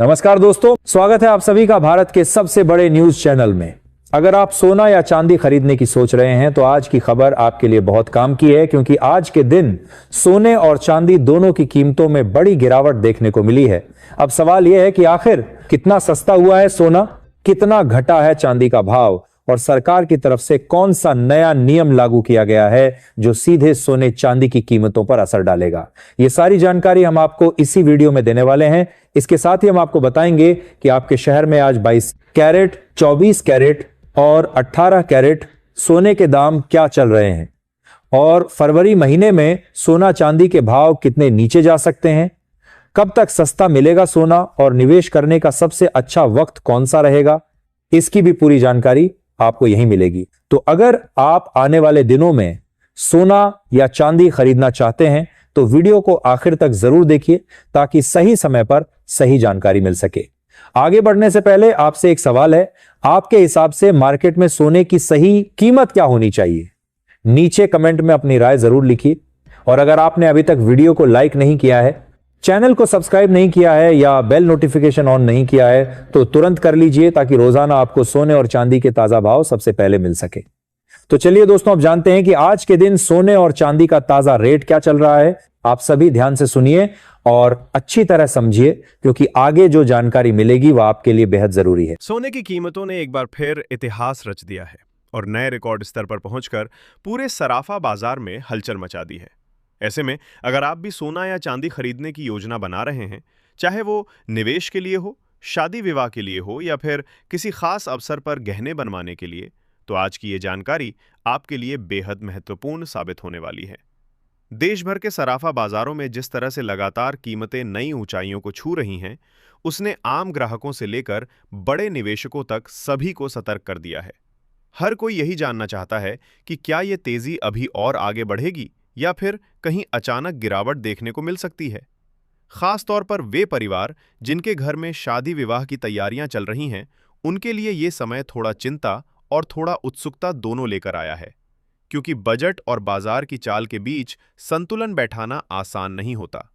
नमस्कार दोस्तों, स्वागत है आप सभी का भारत के सबसे बड़े न्यूज चैनल में। अगर आप सोना या चांदी खरीदने की सोच रहे हैं तो आज की खबर आपके लिए बहुत काम की है, क्योंकि आज के दिन सोने और चांदी दोनों की कीमतों में बड़ी गिरावट देखने को मिली है। अब सवाल यह है कि आखिर कितना सस्ता हुआ है सोना, कितना घटा है चांदी का भाव और सरकार की तरफ से कौन सा नया नियम लागू किया गया है जो सीधे सोने चांदी की कीमतों पर असर डालेगा। ये सारी जानकारी हम आपको इसी वीडियो में देने वाले हैं। इसके साथ ही हम आपको बताएंगे कि आपके शहर में आज 22 कैरेट, 24 कैरेट और 18 कैरेट सोने के दाम क्या चल रहे हैं और फरवरी महीने में सोना चांदी के भाव कितने नीचे जा सकते हैं, कब तक सस्ता मिलेगा सोना और निवेश करने का सबसे अच्छा वक्त कौन सा रहेगा, इसकी भी पूरी जानकारी आपको यहीं मिलेगी। तो अगर आप आने वाले दिनों में सोना या चांदी खरीदना चाहते हैं तो वीडियो को आखिर तक जरूर देखिए ताकि सही समय पर सही जानकारी मिल सके। आगे बढ़ने से पहले आपसे एक सवाल है, आपके हिसाब से मार्केट में सोने की सही कीमत क्या होनी चाहिए? नीचे कमेंट में अपनी राय जरूर लिखिए। और अगर आपने अभी तक वीडियो को लाइक नहीं किया है, चैनल को सब्सक्राइब नहीं किया है या बेल नोटिफिकेशन ऑन नहीं किया है तो तुरंत कर लीजिए ताकि रोजाना आपको सोने और चांदी के ताजा भाव सबसे पहले मिल सके। तो चलिए दोस्तों, अब जानते हैं कि आज के दिन सोने और चांदी का ताजा रेट क्या चल रहा है। आप सभी ध्यान से सुनिए और अच्छी तरह समझिए, क्योंकि आगे जो जानकारी मिलेगी वह आपके लिए बेहद जरूरी है। सोने की कीमतों ने एक बार फिर इतिहास रच दिया है और नए रिकॉर्ड स्तर पर पहुंचकर पूरे सराफा बाजार में हलचल मचा दी है। ऐसे में अगर आप भी सोना या चांदी खरीदने की योजना बना रहे हैं, चाहे वो निवेश के लिए हो, शादी विवाह के लिए हो या फिर किसी खास अवसर पर गहने बनवाने के लिए, तो आज की ये जानकारी आपके लिए बेहद महत्वपूर्ण साबित होने वाली है। देश भर के सराफा बाजारों में जिस तरह से लगातार कीमतें नई ऊंचाइयों को छू रही हैं, उसने आम ग्राहकों से लेकर बड़े निवेशकों तक सभी को सतर्क कर दिया है। हर कोई यही जानना चाहता है कि क्या ये तेजी अभी और आगे बढ़ेगी या फिर कहीं अचानक गिरावट देखने को मिल सकती है। खास तौर पर वे परिवार जिनके घर में शादी विवाह की तैयारियां चल रही हैं, उनके लिए ये समय थोड़ा चिंता और थोड़ा उत्सुकता दोनों लेकर आया है, क्योंकि बजट और बाजार की चाल के बीच संतुलन बैठाना आसान नहीं होता।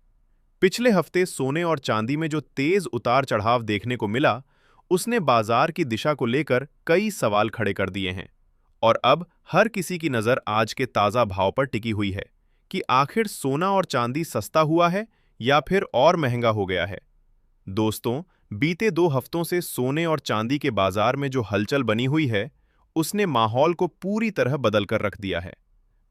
पिछले हफ्ते सोने और चांदी में जो तेज उतार चढ़ाव देखने को मिला, उसने बाजार की दिशा को लेकर कई सवाल खड़े कर दिए हैं और अब हर किसी की नजर आज के ताजा भाव पर टिकी हुई है कि आखिर सोना और चांदी सस्ता हुआ है या फिर और महंगा हो गया है। दोस्तों, बीते 2 हफ्तों से सोने और चांदी के बाजार में जो हलचल बनी हुई है, उसने माहौल को पूरी तरह बदल कर रख दिया है।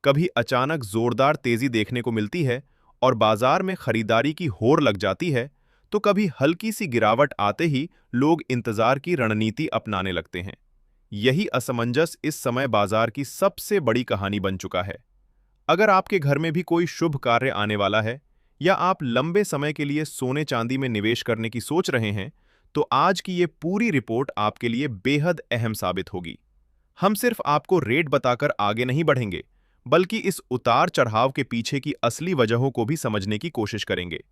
कभी अचानक जोरदार तेजी देखने को मिलती है और बाजार में खरीदारी की होड़ लग जाती है, तो कभी हल्की सी गिरावट आते ही लोग इंतजार की रणनीति अपनाने लगते हैं। यही असमंजस इस समय बाजार की सबसे बड़ी कहानी बन चुका है। अगर आपके घर में भी कोई शुभ कार्य आने वाला है या आप लंबे समय के लिए सोने चांदी में निवेश करने की सोच रहे हैं, तो आज की ये पूरी रिपोर्ट आपके लिए बेहद अहम साबित होगी। हम सिर्फ आपको रेट बताकर आगे नहीं बढ़ेंगे, बल्कि इस उतार चढ़ाव के पीछे की असली वजहों को भी समझने की कोशिश करेंगे।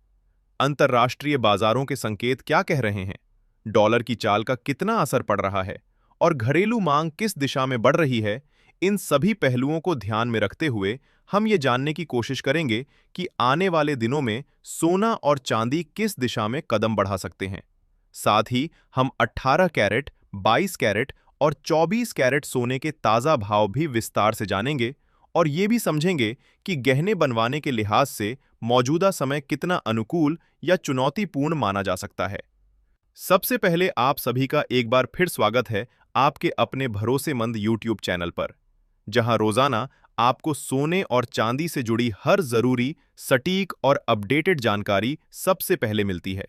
अंतर्राष्ट्रीय बाजारों के संकेत क्या कह रहे हैं, डॉलर की चाल का कितना असर पड़ रहा है और घरेलू मांग किस दिशा में बढ़ रही है, इन सभी पहलुओं को ध्यान में रखते हुए हम ये जानने की कोशिश करेंगे कि आने वाले दिनों में सोना और चांदी किस दिशा में कदम बढ़ा सकते हैं। साथ ही हम 18 कैरेट, 22 कैरेट और 24 कैरेट सोने के ताजा भाव भी विस्तार से जानेंगे और ये भी समझेंगे कि गहने बनवाने के लिहाज से मौजूदा समय कितना अनुकूल या चुनौतीपूर्ण माना जा सकता है। सबसे पहले आप सभी का एक बार फिर स्वागत है आपके अपने भरोसेमंद YouTube चैनल पर, जहां रोजाना आपको सोने और चांदी से जुड़ी हर जरूरी, सटीक और अपडेटेड जानकारी सबसे पहले मिलती है।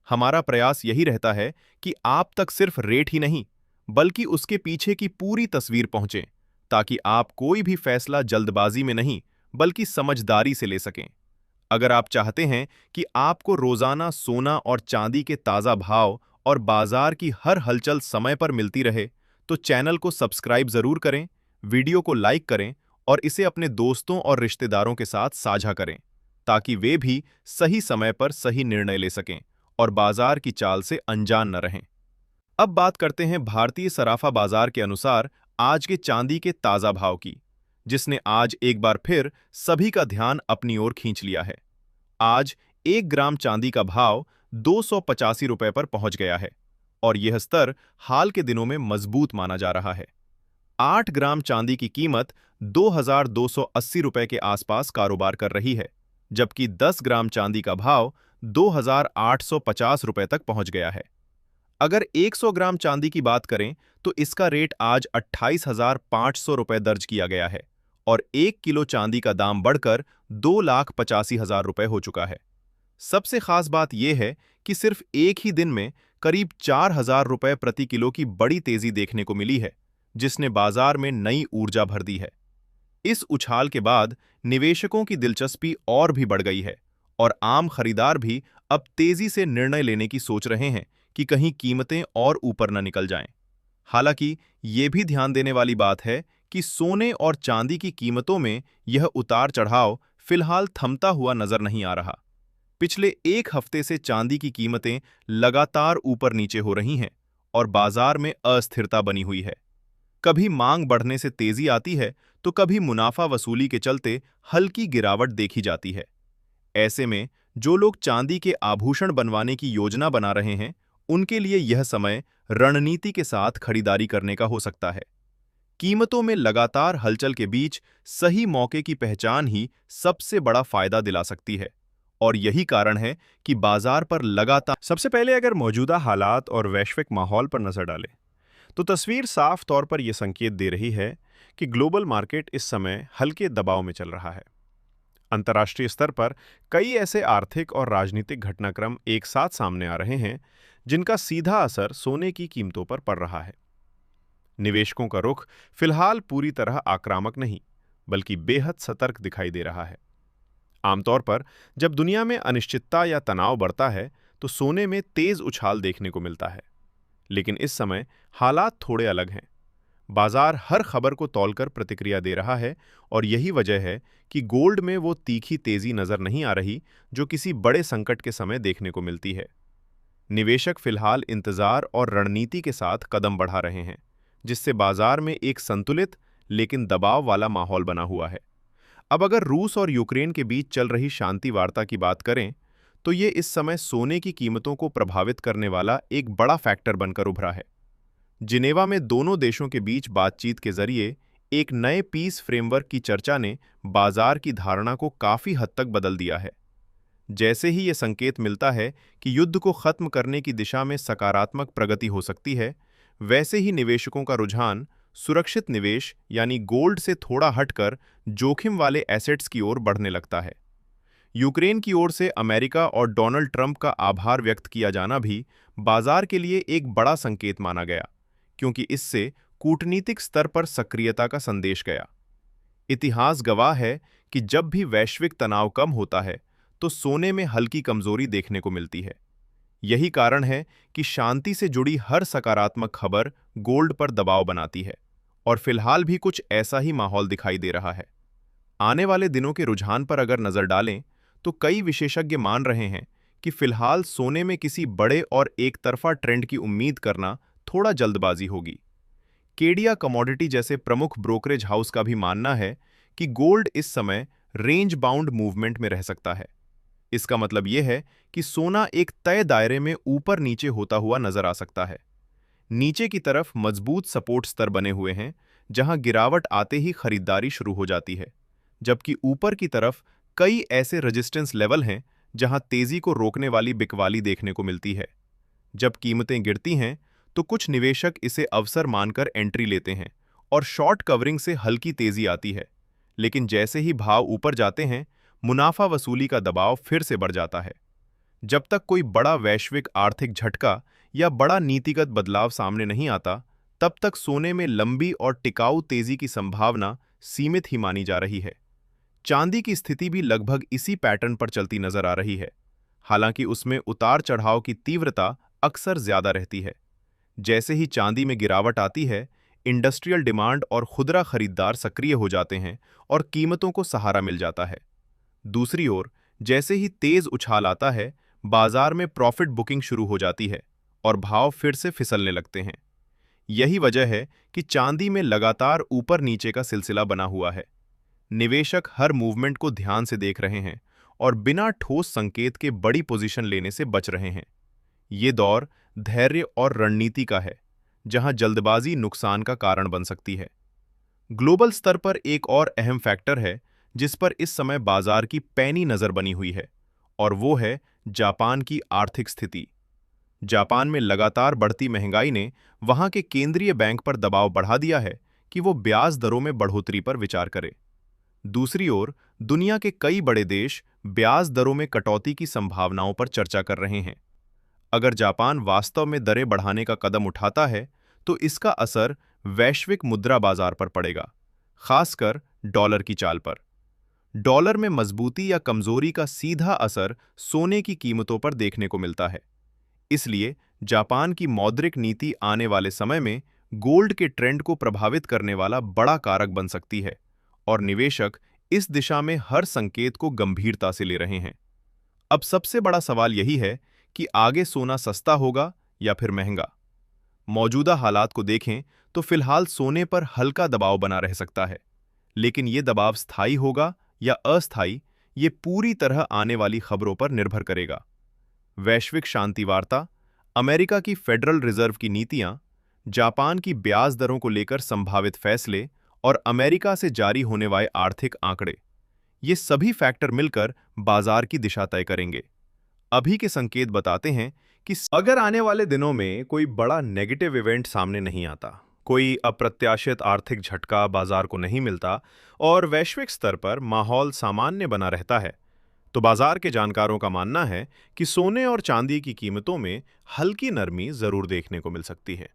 हमारा प्रयास यही रहता है कि आप तक सिर्फ रेट ही नहीं, बल्कि उसके पीछे की पूरी तस्वीर पहुंचे, ताकि आप कोई भी फैसला जल्दबाजी में नहीं, बल्कि समझदारी से ले सकें। अगर आप चाहते हैं कि आपको रोजाना सोना और चांदी के ताजा भाव और बाजार की हर हलचल समय पर मिलती रहे, तो चैनल को सब्सक्राइब जरूर करें, वीडियो को लाइक करें और इसे अपने दोस्तों और रिश्तेदारों के साथ साझा करें, ताकि वे भी सही समय पर सही निर्णय ले सकें और बाजार की चाल से अनजान न रहें। अब बात करते हैं भारतीय सराफा बाजार के अनुसार आज के चांदी के ताजा भाव की, जिसने आज एक बार फिर सभी का ध्यान अपनी ओर खींच लिया है। आज 1 ग्राम चांदी का भाव ₹285 पर पहुंच गया है और यह स्तर हाल के दिनों में मजबूत माना जा रहा है। 8 ग्राम चांदी की कीमत ₹2,280 के आसपास कारोबार कर रही है, जबकि 10 ग्राम चांदी का भाव ₹2,850 तक पहुंच गया है। अगर 100 ग्राम चांदी की बात करें तो इसका रेट आज ₹28,500 दर्ज किया गया है और 1 किलो चांदी का दाम बढ़कर ₹2,85,000 हो चुका है। सबसे खास बात यह है कि सिर्फ एक ही दिन में करीब ₹4,000 प्रति किलो की बड़ी तेजी देखने को मिली है, जिसने बाजार में नई ऊर्जा भर दी है। इस उछाल के बाद निवेशकों की दिलचस्पी और भी बढ़ गई है और आम खरीदार भी अब तेजी से निर्णय लेने की सोच रहे हैं कि कहीं कीमतें और ऊपर न निकल जाएं। हालांकि ये भी ध्यान देने वाली बात है कि सोने और चांदी की कीमतों में यह उतार चढ़ाव फिलहाल थमता हुआ नजर नहीं आ रहा। पिछले एक हफ्ते से चांदी की कीमतें लगातार ऊपर नीचे हो रही हैं और बाजार में अस्थिरता बनी हुई है। कभी मांग बढ़ने से तेजी आती है तो कभी मुनाफा वसूली के चलते हल्की गिरावट देखी जाती है। ऐसे में जो लोग चांदी के आभूषण बनवाने की योजना बना रहे हैं, उनके लिए यह समय रणनीति के साथ खरीदारी करने का हो सकता है। कीमतों में लगातार हलचल के बीच सही मौके की पहचान ही सबसे बड़ा फायदा दिला सकती है और यही कारण है कि बाजार पर लगातार। सबसे पहले अगर मौजूदा हालात और वैश्विक माहौल पर नजर डालें तो तस्वीर साफ तौर पर यह संकेत दे रही है कि ग्लोबल मार्केट इस समय हल्के दबाव में चल रहा है। अंतर्राष्ट्रीय स्तर पर कई ऐसे आर्थिक और राजनीतिक घटनाक्रम एक साथ सामने आ रहे हैं जिनका सीधा असर सोने की कीमतों पर पड़ रहा है। निवेशकों का रुख फिलहाल पूरी तरह आक्रामक नहीं, बल्कि बेहद सतर्क दिखाई दे रहा है। आमतौर पर जब दुनिया में अनिश्चितता या तनाव बढ़ता है तो सोने में तेज उछाल देखने को मिलता है, लेकिन इस समय हालात थोड़े अलग हैं। बाजार हर खबर को तौलकर प्रतिक्रिया दे रहा है और यही वजह है कि गोल्ड में वो तीखी तेजी नजर नहीं आ रही जो किसी बड़े संकट के समय देखने को मिलती है। निवेशक फिलहाल इंतजार और रणनीति के साथ कदम बढ़ा रहे हैं, जिससे बाजार में एक संतुलित लेकिन दबाव वाला माहौल बना हुआ है। अब अगर रूस और यूक्रेन के बीच चल रही शांति वार्ता की बात करें तो ये इस समय सोने की कीमतों को प्रभावित करने वाला एक बड़ा फैक्टर बनकर उभरा है। जिनेवा में दोनों देशों के बीच बातचीत के जरिए एक नए पीस फ्रेमवर्क की चर्चा ने बाजार की धारणा को काफी हद तक बदल दिया है। जैसे ही ये संकेत मिलता है कि युद्ध को खत्म करने की दिशा में सकारात्मक प्रगति हो सकती है, वैसे ही निवेशकों का रुझान सुरक्षित निवेश यानी गोल्ड से थोड़ा हटकर जोखिम वाले एसेट्स की ओर बढ़ने लगता है। यूक्रेन की ओर से अमेरिका और डोनाल्ड ट्रंप का आभार व्यक्त किया जाना भी बाजार के लिए एक बड़ा संकेत माना गया, क्योंकि इससे कूटनीतिक स्तर पर सक्रियता का संदेश गया। इतिहास गवाह है कि जब भी वैश्विक तनाव कम होता है तो सोने में हल्की कमजोरी देखने को मिलती है। यही कारण है कि शांति से जुड़ी हर सकारात्मक खबर गोल्ड पर दबाव बनाती है और फिलहाल भी कुछ ऐसा ही माहौल दिखाई दे रहा है। आने वाले दिनों के रुझान पर अगर नजर डालें तो कई विशेषज्ञ मान रहे हैं कि फिलहाल सोने में किसी बड़े और एक तरफा ट्रेंड की उम्मीद करना थोड़ा जल्दबाजी होगी। केडिया कमोडिटी जैसे प्रमुख ब्रोकरेज हाउस का भी मानना है कि गोल्ड इस समय रेंज बाउंड मूवमेंट में रह सकता है। इसका मतलब यह है कि सोना एक तय दायरे में ऊपर नीचे होता हुआ नजर आ सकता है। नीचे की तरफ मजबूत सपोर्ट स्तर बने हुए हैं, जहां गिरावट आते ही खरीदारी शुरू हो जाती है, जबकि ऊपर की तरफ कई ऐसे रेजिस्टेंस लेवल हैं जहां तेजी को रोकने वाली बिकवाली देखने को मिलती है। जब कीमतें गिरती हैं तो कुछ निवेशक इसे अवसर मानकर एंट्री लेते हैं और शॉर्ट कवरिंग से हल्की तेजी आती है, लेकिन जैसे ही भाव ऊपर जाते हैं मुनाफा वसूली का दबाव फिर से बढ़ जाता है। जब तक कोई बड़ा वैश्विक आर्थिक झटका या बड़ा नीतिगत बदलाव सामने नहीं आता, तब तक सोने में लंबी और टिकाऊ तेजी की संभावना सीमित ही मानी जा रही है। चांदी की स्थिति भी लगभग इसी पैटर्न पर चलती नजर आ रही है, हालांकि उसमें उतार चढ़ाव की तीव्रता अक्सर ज्यादा रहती है। जैसे ही चांदी में गिरावट आती है, इंडस्ट्रियल डिमांड और खुदरा खरीदार सक्रिय हो जाते हैं और कीमतों को सहारा मिल जाता है। दूसरी ओर जैसे ही तेज उछाल आता है, बाजार में प्रॉफिट बुकिंग शुरू हो जाती है और भाव फिर से फिसलने लगते हैं। यही वजह है कि चांदी में लगातार ऊपर नीचे का सिलसिला बना हुआ है। निवेशक हर मूवमेंट को ध्यान से देख रहे हैं और बिना ठोस संकेत के बड़ी पोजीशन लेने से बच रहे हैं। ये दौर धैर्य और रणनीति का है, जहां जल्दबाजी नुकसान का कारण बन सकती है। ग्लोबल स्तर पर एक और अहम फैक्टर है जिस पर इस समय बाजार की पैनी नजर बनी हुई है, और वो है जापान की आर्थिक स्थिति। जापान में लगातार बढ़ती महंगाई ने वहां के केंद्रीय बैंक पर दबाव बढ़ा दिया है कि वो ब्याज दरों में बढ़ोतरी पर विचार करे। दूसरी ओर, दुनिया के कई बड़े देश ब्याज दरों में कटौती की संभावनाओं पर चर्चा कर रहे हैं। अगर जापान वास्तव में दरें बढ़ाने का कदम उठाता है, तो इसका असर वैश्विक मुद्रा बाजार पर पड़ेगा, खासकर डॉलर की चाल पर। डॉलर में मजबूती या कमजोरी का सीधा असर सोने की कीमतों पर देखने को मिलता है। इसलिए जापान की मौद्रिक नीति आने वाले समय में गोल्ड के ट्रेंड को प्रभावित करने वाला बड़ा कारक बन सकती है, और निवेशक इस दिशा में हर संकेत को गंभीरता से ले रहे हैं। अब सबसे बड़ा सवाल यही है कि आगे सोना सस्ता होगा या फिर महंगा। मौजूदा हालात को देखें तो फिलहाल सोने पर हल्का दबाव बना रह सकता है, लेकिन ये दबाव स्थायी होगा या अस्थायी, ये पूरी तरह आने वाली खबरों पर निर्भर करेगा। वैश्विक शांति वार्ता, अमेरिका की फेडरल रिजर्व की नीतियां, जापान की ब्याज दरों को लेकर संभावित फैसले और अमेरिका से जारी होने वाले आर्थिक आंकड़े, ये सभी फैक्टर मिलकर बाजार की दिशा तय करेंगे। अभी के संकेत बताते हैं कि अगर आने वाले दिनों में कोई बड़ा नेगेटिव इवेंट सामने नहीं आता, कोई अप्रत्याशित आर्थिक झटका बाजार को नहीं मिलता और वैश्विक स्तर पर माहौल सामान्य बना रहता है, तो बाजार के जानकारों का मानना है कि सोने और चांदी की कीमतों में हल्की नरमी जरूर देखने को मिल सकती है।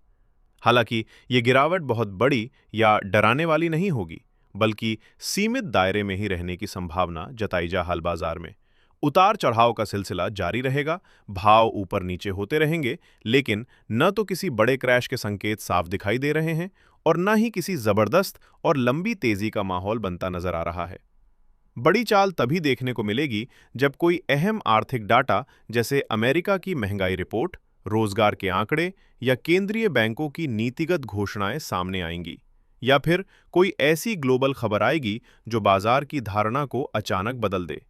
हालांकि ये गिरावट बहुत बड़ी या डराने वाली नहीं होगी, बल्कि सीमित दायरे में ही रहने की संभावना जताई जा हाल बाजार में। उतार चढ़ाव का सिलसिला जारी रहेगा, भाव ऊपर नीचे होते रहेंगे, लेकिन न तो किसी बड़े क्रैश के संकेत साफ दिखाई दे रहे हैं और न ही किसी जबरदस्त और लंबी तेजी का माहौल बनता नजर आ रहा है। बड़ी चाल तभी देखने को मिलेगी जब कोई अहम आर्थिक डाटा जैसे अमेरिका की महंगाई रिपोर्ट, रोजगार के आंकड़े या केंद्रीय बैंकों की नीतिगत घोषणाएं सामने आएंगी, या फिर कोई ऐसी ग्लोबल खबर आएगी जो बाजार की धारणा को अचानक बदल दे।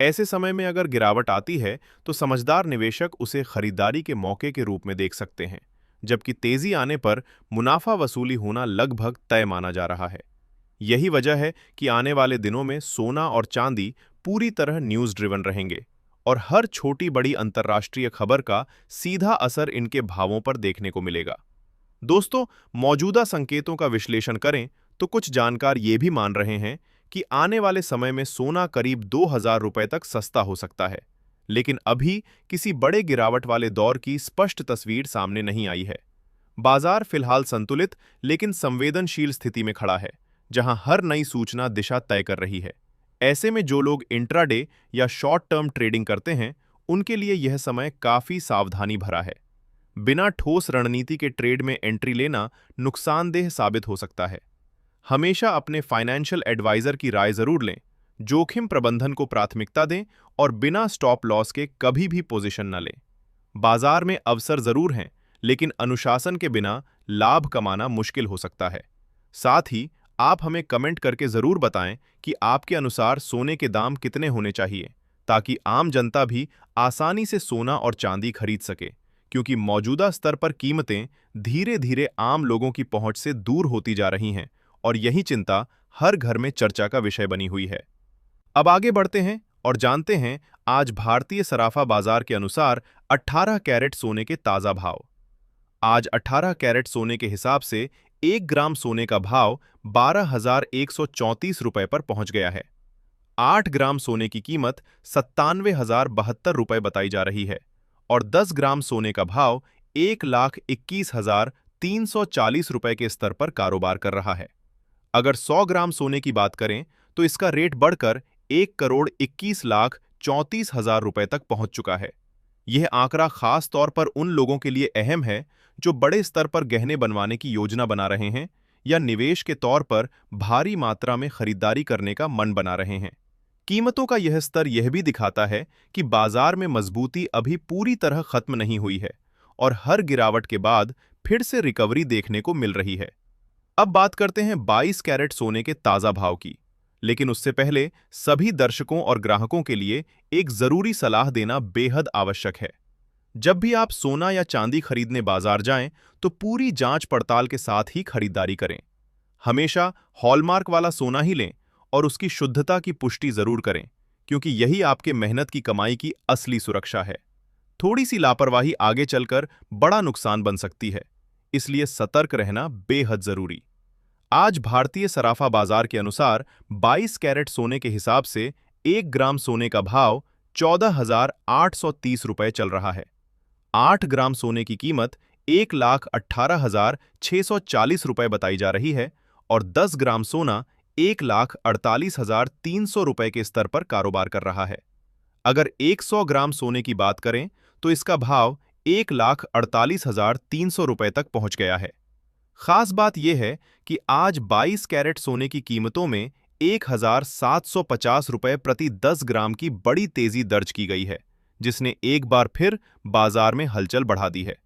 ऐसे समय में अगर गिरावट आती है तो समझदार निवेशक उसे खरीदारी के मौके के रूप में देख सकते हैं, जबकि तेजी आने पर मुनाफा वसूली होना लगभग तय माना जा रहा है। यही वजह है कि आने वाले दिनों में सोना और चांदी पूरी तरह न्यूज़ ड्रिवन रहेंगे और हर छोटी बड़ी अंतर्राष्ट्रीय खबर का सीधा असर इनके भावों पर देखने को मिलेगा। दोस्तों, मौजूदा संकेतों का विश्लेषण करें तो कुछ जानकार ये भी मान रहे हैं कि आने वाले समय में सोना करीब 2000 रुपए तक सस्ता हो सकता है, लेकिन अभी किसी बड़े गिरावट वाले दौर की स्पष्ट तस्वीर सामने नहीं आई है। बाजार फिलहाल संतुलित लेकिन संवेदनशील स्थिति में खड़ा है, जहां हर नई सूचना दिशा तय कर रही है। ऐसे में जो लोग इंट्राडे या शॉर्ट टर्म ट्रेडिंग करते हैं, उनके लिए यह समय काफी सावधानी भरा है। बिना ठोस रणनीति के ट्रेड में एंट्री लेना नुकसानदेह साबित हो सकता है। हमेशा अपने फाइनेंशियल एडवाइजर की राय जरूर लें, जोखिम प्रबंधन को प्राथमिकता दें और बिना स्टॉप लॉस के कभी भी पोजीशन न लें। बाजार में अवसर जरूर हैं, लेकिन अनुशासन के बिना लाभ कमाना मुश्किल हो सकता है। साथ ही आप हमें कमेंट करके जरूर बताएं कि आपके अनुसार सोने के दाम कितने होने चाहिए, ताकि आम जनता भी आसानी से सोना और चांदी खरीद सके, क्योंकि मौजूदा स्तर पर कीमतें धीरे धीरे आम लोगों की पहुंच से दूर होती जा रही हैं और यही चिंता हर घर में चर्चा का विषय बनी हुई है। अब आगे बढ़ते हैं और जानते हैं आज भारतीय सराफा बाजार के अनुसार 18 कैरेट सोने के ताजा भाव। आज 18 कैरेट सोने के हिसाब से 1 ग्राम सोने का भाव 12,134 रुपए पर पहुंच गया है। 8 ग्राम सोने की कीमत 97,072 रुपए बताई जा रही है और 10 ग्राम सोने का भाव 1,21,340 रुपए के स्तर पर कारोबार कर रहा है। अगर 100 ग्राम सोने की बात करें तो इसका रेट बढ़कर 1,21,34,000 रुपए तक पहुंच चुका है। यह आंकड़ा खास तौर पर उन लोगों के लिए अहम है जो बड़े स्तर पर गहने बनवाने की योजना बना रहे हैं या निवेश के तौर पर भारी मात्रा में खरीदारी करने का मन बना रहे हैं। कीमतों का यह स्तर यह भी दिखाता है कि बाजार में मजबूती अभी पूरी तरह खत्म नहीं हुई है और हर गिरावट के बाद फिर से रिकवरी देखने को मिल रही है। अब बात करते हैं 22 कैरेट सोने के ताजा भाव की। लेकिन उससे पहले सभी दर्शकों और ग्राहकों के लिए एक जरूरी सलाह देना बेहद आवश्यक है। जब भी आप सोना या चांदी खरीदने बाजार जाएं, तो पूरी जांच पड़ताल के साथ ही खरीदारी करें। हमेशा हॉलमार्क वाला सोना ही लें और उसकी शुद्धता की पुष्टि जरूर करें, क्योंकि यही आपके मेहनत की कमाई की असली सुरक्षा है। थोड़ी सी लापरवाही आगे चलकर बड़ा नुकसान बन सकती है, इसलिए सतर्क रहना बेहद जरूरी। आज भारतीय सराफा बाजार के अनुसार 22 कैरेट सोने के हिसाब से 1 ग्राम सोने का भाव 14,830 रुपए चल रहा है। 8 ग्राम सोने की कीमत 1,18,640 रुपए बताई जा रही है और 10 ग्राम सोना 1,48,300 रुपए के स्तर पर कारोबार कर रहा है। अगर 100 ग्राम सोने की बात करें तो इसका भाव 1,48,300 रुपए तक पहुंच गया है। खास बात यह है कि आज 22 कैरेट सोने की कीमतों में 1,750 रुपए प्रति 10 ग्राम की बड़ी तेजी दर्ज की गई है, जिसने एक बार फिर बाजार में हलचल बढ़ा दी है।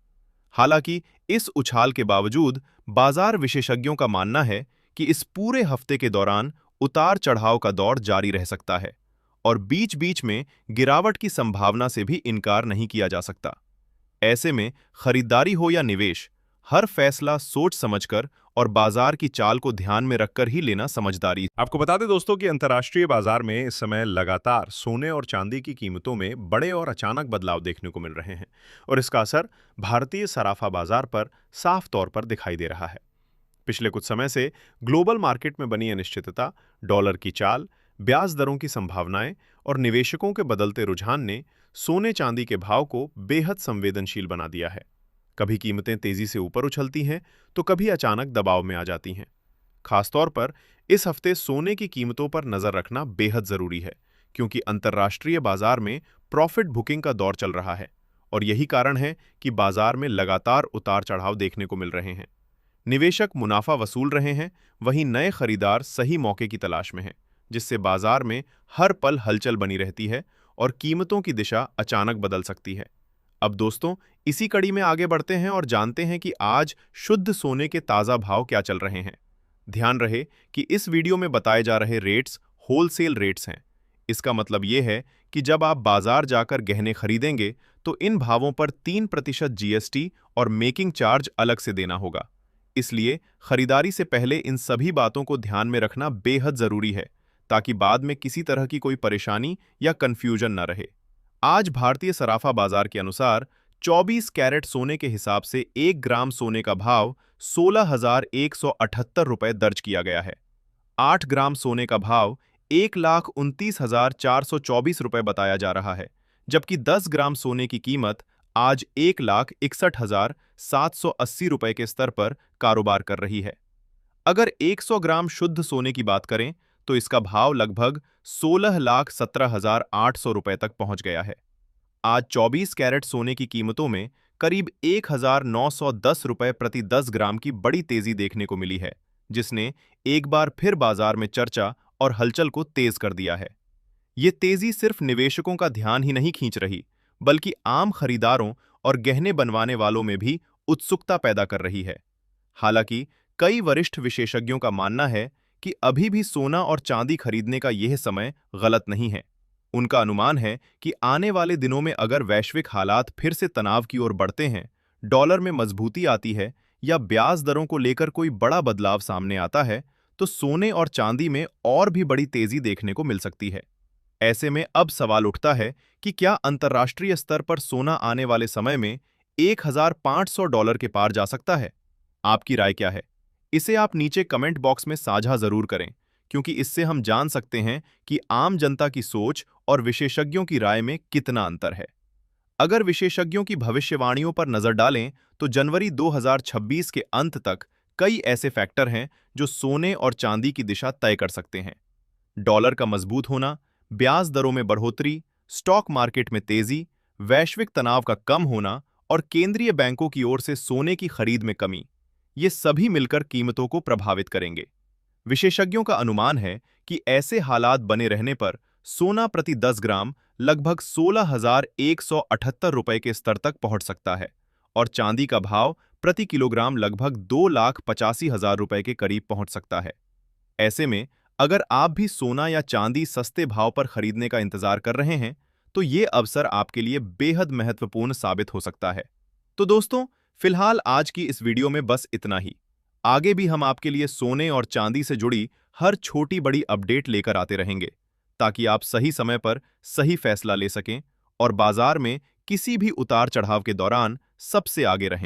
हालांकि इस उछाल के बावजूद बाजार विशेषज्ञों का मानना है कि इस पूरे हफ्ते के दौरान उतार चढ़ाव का दौर जारी रह सकता है और बीच-बीच में गिरावट की संभावना से भी इनकार नहीं किया जा सकता। ऐसे में खरीदारी हो या निवेश, हर फैसला सोच समझकर और बाजार की चाल को ध्यान में रखकर ही लेना समझदारी। आपको बता दें दोस्तों कि अंतर्राष्ट्रीय बाजार में इस समय लगातार सोने और चांदी की कीमतों में बड़े और अचानक बदलाव देखने को मिल रहे हैं और इसका असर भारतीय सराफा बाजार पर साफ तौर पर दिखाई दे रहा है। पिछले कुछ समय से ग्लोबल मार्केट में बनी अनिश्चितता, डॉलर की चाल, ब्याज दरों की संभावनाएं और निवेशकों के बदलते रुझान ने सोने चांदी के भाव को बेहद संवेदनशील बना दिया है। कभी कीमतें तेजी से ऊपर उछलती हैं तो कभी अचानक दबाव में आ जाती हैं। खासतौर पर इस हफ्ते सोने की कीमतों पर नजर रखना बेहद जरूरी है, क्योंकि अंतर्राष्ट्रीय बाजार में प्रॉफिट बुकिंग का दौर चल रहा है और यही कारण है कि बाजार में लगातार उतार चढ़ाव देखने को मिल रहे हैं। निवेशक मुनाफा वसूल रहे हैं, वहीं नए खरीदार सही मौके की तलाश में हैं, जिससे बाजार में हर पल हलचल बनी रहती है और कीमतों की दिशा अचानक बदल सकती है। अब दोस्तों, इसी कड़ी में आगे बढ़ते हैं और जानते हैं कि आज शुद्ध सोने के ताज़ा भाव क्या चल रहे हैं। ध्यान रहे कि इस वीडियो में बताए जा रहे रेट्स होलसेल रेट्स हैं। इसका मतलब ये है कि जब आप बाजार जाकर गहने खरीदेंगे तो इन भावों पर 3% जीएसटी और मेकिंग चार्ज अलग से देना होगा। इसलिए खरीदारी से पहले इन सभी बातों को ध्यान में रखना बेहद जरूरी है, ताकि बाद में किसी तरह की कोई परेशानी या कंफ्यूजन न रहे। आज भारतीय सराफा बाजार के अनुसार 24 कैरेट सोने के हिसाब से 1 ग्राम सोने का भाव 16,178 रुपए दर्ज किया गया है। 8 ग्राम सोने का भाव 1,29,424 रुपए बताया जा रहा है, जबकि 10 ग्राम सोने की कीमत आज 1,61,780 रुपए के स्तर पर कारोबार कर रही है। अगर 100 ग्राम शुद्ध सोने की बात करें तो इसका भाव लगभग 16,17,800 रुपए तक पहुंच गया है। आज 24 कैरेट सोने की कीमतों में करीब 1,910 रुपए प्रति 10 ग्राम की बड़ी तेजी देखने को मिली है, जिसने एक बार फिर बाजार में चर्चा और हलचल को तेज कर दिया है। ये तेजी सिर्फ निवेशकों का ध्यान ही नहीं खींच रही, बल्कि आम खरीदारों और गहने बनवाने वालों में भी उत्सुकता पैदा कर रही है। हालांकि कई वरिष्ठ विशेषज्ञों का मानना है कि अभी भी सोना और चांदी खरीदने का यह समय गलत नहीं है। उनका अनुमान है कि आने वाले दिनों में अगर वैश्विक हालात फिर से तनाव की ओर बढ़ते हैं, डॉलर में मजबूती आती है या ब्याज दरों को लेकर कोई बड़ा बदलाव सामने आता है, तो सोने और चांदी में और भी बड़ी तेजी देखने को मिल सकती है। ऐसे में अब सवाल उठता है कि क्या अंतर्राष्ट्रीय स्तर पर सोना आने वाले समय में $1,500 के पार जा सकता है? आपकी राय क्या है? इसे आप नीचे कमेंट बॉक्स में साझा जरूर करें, क्योंकि इससे हम जान सकते हैं कि आम जनता की सोच और विशेषज्ञों की राय में कितना अंतर है। अगर विशेषज्ञों की भविष्यवाणियों पर नजर डालें तो जनवरी 2026 के अंत तक कई ऐसे फैक्टर हैं जो सोने और चांदी की दिशा तय कर सकते हैं। डॉलर का मजबूत होना, ब्याज दरों में बढ़ोतरी, स्टॉक मार्केट में तेजी, वैश्विक तनाव का कम होना और केंद्रीय बैंकों की ओर से सोने की खरीद में कमी, ये सभी मिलकर कीमतों को प्रभावित करेंगे। विशेषज्ञों का अनुमान है कि ऐसे हालात बने रहने पर सोना प्रति 10 ग्राम लगभग 16,178 रुपए के स्तर तक पहुंच सकता है और चांदी का भाव प्रति किलोग्राम लगभग 2,85,000 रुपए के करीब पहुंच सकता है। ऐसे में अगर आप भी सोना या चांदी सस्ते भाव पर खरीदने का इंतजार कर रहे हैं, तो ये अवसर आपके लिए बेहद महत्वपूर्ण साबित हो सकता है। तो दोस्तों, फिलहाल आज की इस वीडियो में बस इतना ही। आगे भी हम आपके लिए सोने और चांदी से जुड़ी हर छोटी बड़ी अपडेट लेकर आते रहेंगे, ताकि आप सही समय पर सही फैसला ले सकें और बाजार में किसी भी उतार चढ़ाव के दौरान सबसे आगे रहें।